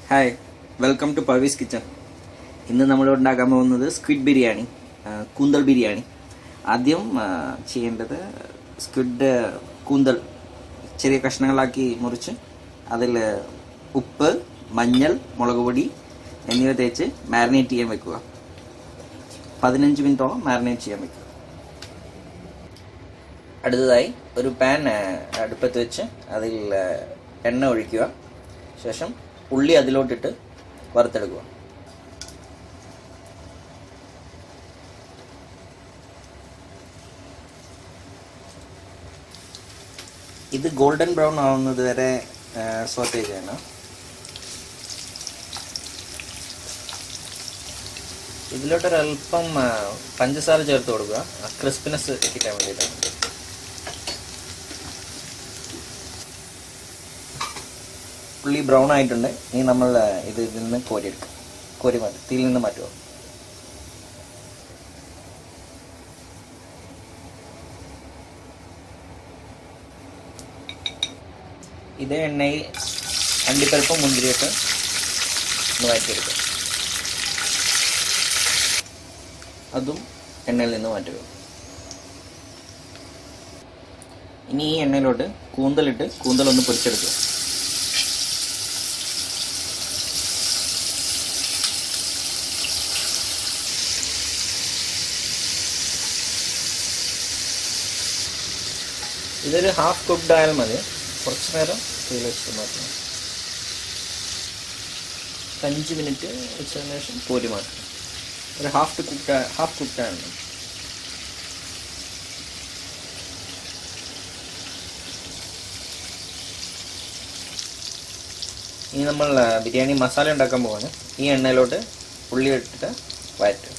Hi, welcome to Pavi's kitchen. ഇന്ന് നമ്മൾ ഉണ്ടാക്കാൻ പോകുന്നത് സ്ക്വിഡ് ബിരിയാണി, കൂന്തൽ ബിരിയാണി. ആദ്യം ചെയ്യേണ്ടത് സ്ക്വിഡ് കൂന്തൽ ചെറിയ കഷ്ണങ്ങളാക്കി മുറിച്ച് അതിൽ ഉപ്പ്, മഞ്ഞൾ, മുളക് പൊടി എന്നിവ തേച്ച് മാരിനേറ്റ് ചെയ്യാൻ വെക്കുക. 15 മിനിറ്റോളം മാരിനേറ്റ് ചെയ്യാൻ വെക്കുക. അടുത്തതായി ഒരു പാൻ അടുപ്പത്ത് വെച്ച് അതിൽ എണ്ണ ഒഴിക്കുക. ശേഷം ഉള്ളി അതിലോട്ടിട്ട് വറുത്തെടുക്കുക. ഇത് ഗോൾഡൻ ബ്രൗൺ ആവുന്നത് വരെ സോട്ടേ ചെയ്യണം. ഇതിലോട്ടൊരൽപ്പം പഞ്ചസാര ചേർത്ത് കൊടുക്കുക, ക്രിസ്പിനെസ് കിട്ടാൻ വേണ്ടിയിട്ടാണ്. ഉള്ളി ബ്രൗൺ ആയിട്ടുണ്ട്. ഇനി നമ്മൾ ഇതിൽ നിന്ന് കോരി മാറ്റും, തീയിൽ നിന്ന് മാറ്റുക. ഇതേ എണ്ണയിൽ അണ്ടിപ്പരിപ്പും മുന്തിരിയൊക്കെ ഒന്ന് വഴറ്റിയെടുക്കുക. അതും എണ്ണയിൽ നിന്ന് മാറ്റുക. ഇനി ഈ എണ്ണയിലോട്ട് കൂന്തലൊന്ന് പൊരിച്ചെടുക്കുക. ഇതൊരു ഹാഫ് കുക്ക്ഡ് ആയാൽ മതി. കുറച്ച് നേരം തീയിൽ വെച്ച് മാറ്റണം. 5 മിനിറ്റ് വെച്ചതിന് ശേഷം കോരി മാറ്റണം. ഒരു ഹാഫ് കുക്ക്ഡ് ആണ്. ഇനി നമ്മൾ ബിരിയാണി മസാല ഉണ്ടാക്കാൻ പോവാണ്. ഈ എണ്ണയിലോട്ട് ഉള്ളി ഇട്ടിട്ട് വഴറ്റുക.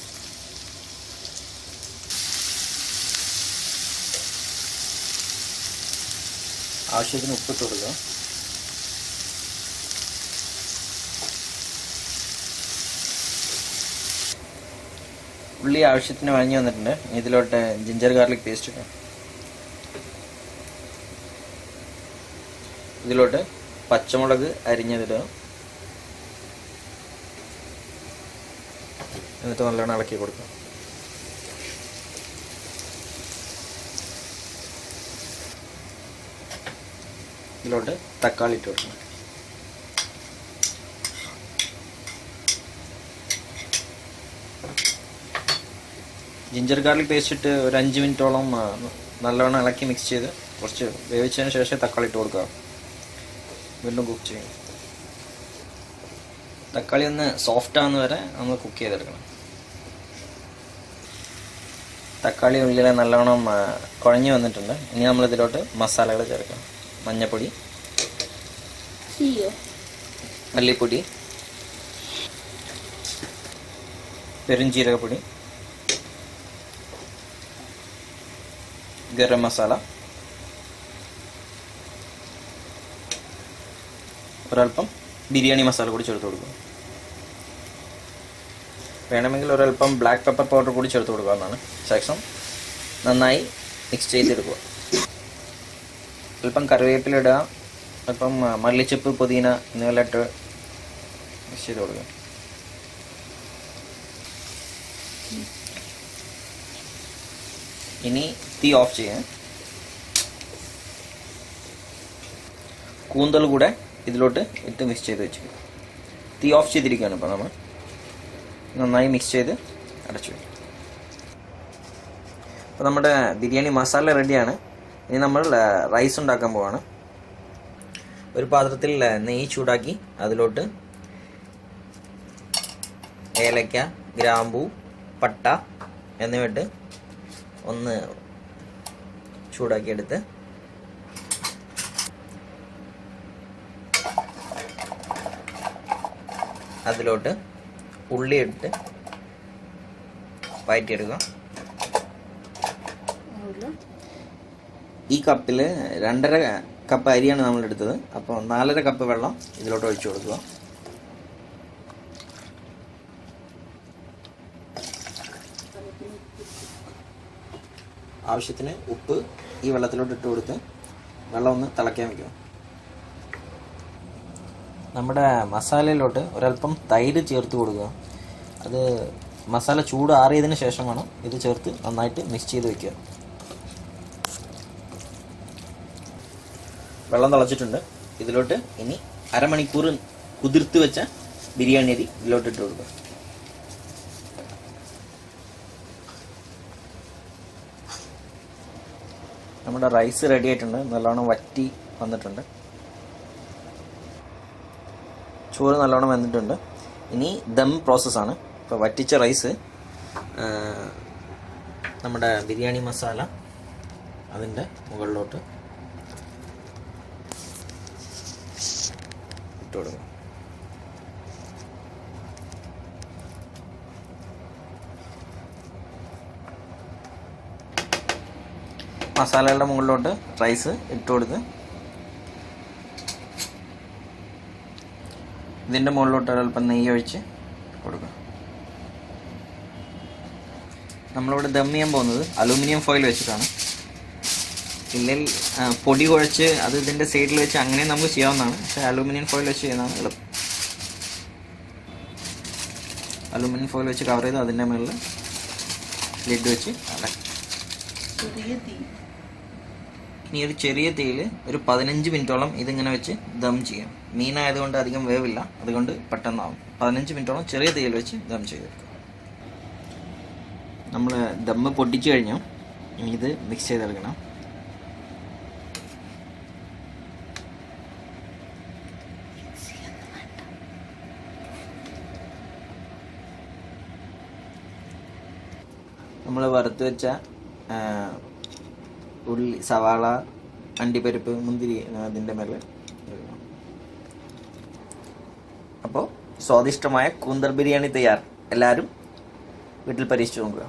ആവശ്യത്തിന് ഉപ്പിട്ട് കൊടുക്കുക. ഉള്ളി ആവശ്യത്തിന് വഴഞ്ഞു വന്നിട്ടുണ്ട്. ഇതിലോട്ട് ജിഞ്ചർ ഗാർലിക് പേസ്റ്റ് ഇടാം. ഇതിലോട്ട് പച്ചമുളക് അരിഞ്ഞതിടുക. എന്നിട്ട് നല്ലോണം ഇളക്കി കൊടുക്കുക. ഇതിലോട്ട് തക്കാളി ഇട്ട് കൊടുക്കണം. ജിഞ്ചർ ഗാർലിക് പേസ്റ്റ് ഇട്ട് ഒരു 5 മിനിറ്റോളം നല്ലവണ്ണം ഇളക്കി മിക്സ് ചെയ്ത് കുറച്ച് വേവിച്ചതിന് ശേഷം തക്കാളി ഇട്ട് കൊടുക്കുക. വീണ്ടും കുക്ക് ചെയ്യും. തക്കാളി ഒന്ന് സോഫ്റ്റ് ആവുന്ന വരെ നമ്മൾ കുക്ക് ചെയ്തെടുക്കണം. തക്കാളി ഉള്ളിൽ നല്ലവണ്ണം കുഴഞ്ഞു വന്നിട്ടുണ്ട്. ഇനി നമ്മൾ ഇതിലോട്ട് മസാലകൾ ചേർക്കണം. മഞ്ഞപ്പൊടി, മല്ലിപ്പൊടി, പെരുംജീരകപ്പൊടി, ഗരം മസാല, ഒരൽപ്പം ബിരിയാണി മസാല കൂടി ചേർത്ത് കൊടുക്കുക. വേണമെങ്കിൽ ഒരൽപ്പം ബ്ലാക്ക് പെപ്പർ പൗഡർ കൂടി ചേർത്ത് കൊടുക്കാവുന്നതാണ്. ശേഷം നന്നായി മിക്സ് ചെയ്തെടുക്കുക. അല്പം കറിവേപ്പില ഇടുക, അല്പം മല്ലിച്ചപ്പ്, പുതിന എന്നിവയെല്ലാം ഇട്ട് മിക്സ് ചെയ്ത് കൊടുക്കുക. ഇനി തീ ഓഫ് ചെയ്യാം. കൂന്തൽ കൂടെ ഇതിലോട്ട് ഇട്ട് മിക്സ് ചെയ്ത് വെച്ചു. തീ ഓഫ് ചെയ്തിരിക്കുകയാണ്. ഇപ്പോൾ നമ്മൾ നന്നായി മിക്സ് ചെയ്ത് അടച്ചു വയ്ക്കും. അപ്പോൾ നമ്മുടെ ബിരിയാണി മസാല റെഡിയാണ്. ഇനി നമ്മൾ റൈസ് ഉണ്ടാക്കാൻ പോവാണ്. ഒരു പാത്രത്തിൽ നെയ്യ് ചൂടാക്കി അതിലോട്ട് ഏലക്ക, ഗ്രാമ്പൂ, പട്ട എന്നിവയിട്ട് ഒന്ന് ചൂടാക്കിയെടുത്ത് അതിലോട്ട് ഉള്ളി ഇട്ട് വഴറ്റിയെടുക്കുക. ഈ കപ്പിൽ 2.5 കപ്പ് അരിയാണ് നമ്മൾ എടുത്തത്. അപ്പോൾ 4.5 കപ്പ് വെള്ളം ഇതിലോട്ട് ഒഴിച്ചു കൊടുക്കുക. ആവശ്യത്തിന് ഉപ്പ് ഈ വെള്ളത്തിലോട്ട് ഇട്ട് കൊടുത്ത് വെള്ളം ഒന്ന് തിളയ്ക്കാൻ വയ്ക്കുക. നമ്മുടെ മസാലയിലോട്ട് ഒരല്പം തൈര് ചേർത്ത് കൊടുക്കുക. അത് മസാല ചൂട് ആറിയതിന് ശേഷമാണ് ഇത് ചേർത്ത് നന്നായിട്ട് മിക്സ് ചെയ്ത് വെക്കുക. വെള്ളം തിളച്ചിട്ടുണ്ട്. ഇതിലോട്ട് ഇനി അരമണിക്കൂർ കുതിർത്ത് വെച്ച ബിരിയാണി അരി ഇതിലോട്ട് ഇട്ട് കൊടുക്കുക. നമ്മുടെ റൈസ് റെഡി ആയിട്ടുണ്ട്. നല്ലോണം വറ്റി വന്നിട്ടുണ്ട്. ചോറ് നല്ലോണം വെന്തിട്ടുണ്ട്. ഇനി ദം പ്രോസസ്സാണ്. ഇപ്പോൾ വറ്റിച്ച റൈസ്, നമ്മുടെ ബിരിയാണി മസാല അതിൻ്റെ മുകളിലോട്ട് ഇട്ട് കൊടുക്കുക. മസാലകളുടെ മുകളിലോട്ട് റൈസ് ഇട്ട് കൊടുത്ത് ഇതിൻ്റെ മുകളിലോട്ട് ഒരല്പം നെയ്യ് ഒഴിച്ച് കൊടുക്കുക. നമ്മളിവിടെ ദം ചെയ്യാൻ പോകുന്നത് അലൂമിനിയം ഫോയിൽ വെച്ചിട്ടാണ്. ഇല്ലെങ്കിൽ പൊടി കുഴച്ച് അത് ഇതിൻ്റെ സൈഡിൽ വെച്ച് അങ്ങനെ നമുക്ക് ചെയ്യാവുന്നതാണ്. പക്ഷേ അലൂമിനിയം ഫോയിൽ വെച്ച് ചെയ്യുന്നതാണ് എളുപ്പം. അലൂമിനിയം ഫോയിൽ വെച്ച് കവർ ചെയ്ത് അതിൻ്റെ മുകളിൽ ലിഡ് വെച്ച് ഇനി ഒരു ചെറിയ തീയിൽ ഒരു 15 മിനിറ്റോളം ഇതിങ്ങനെ വെച്ച് ദം ചെയ്യാം. മീനായതുകൊണ്ട് അധികം വേവില്ല, അതുകൊണ്ട് പെട്ടെന്നാവും. 15 മിനിറ്റോളം ചെറിയ തീയിൽ വെച്ച് ദം ചെയ്തെടുക്കുക. നമ്മൾ ദമ്മ് പൊട്ടിച്ചു കഴിഞ്ഞു. ഇനി ഇത് മിക്സ് ചെയ്തെടുക്കണം. നമ്മൾ വറുത്ത് വെച്ച ഉള്ളി, സവാള, അണ്ടിപ്പരിപ്പ്, മുന്തിരി അതിൻ്റെ മേലെ. അപ്പോൾ സ്വാദിഷ്ടമായ കൂന്തൽ ബിരിയാണി തയ്യാർ. എല്ലാവരും വീട്ടിൽ പരീക്ഷിച്ച് നോക്കുക.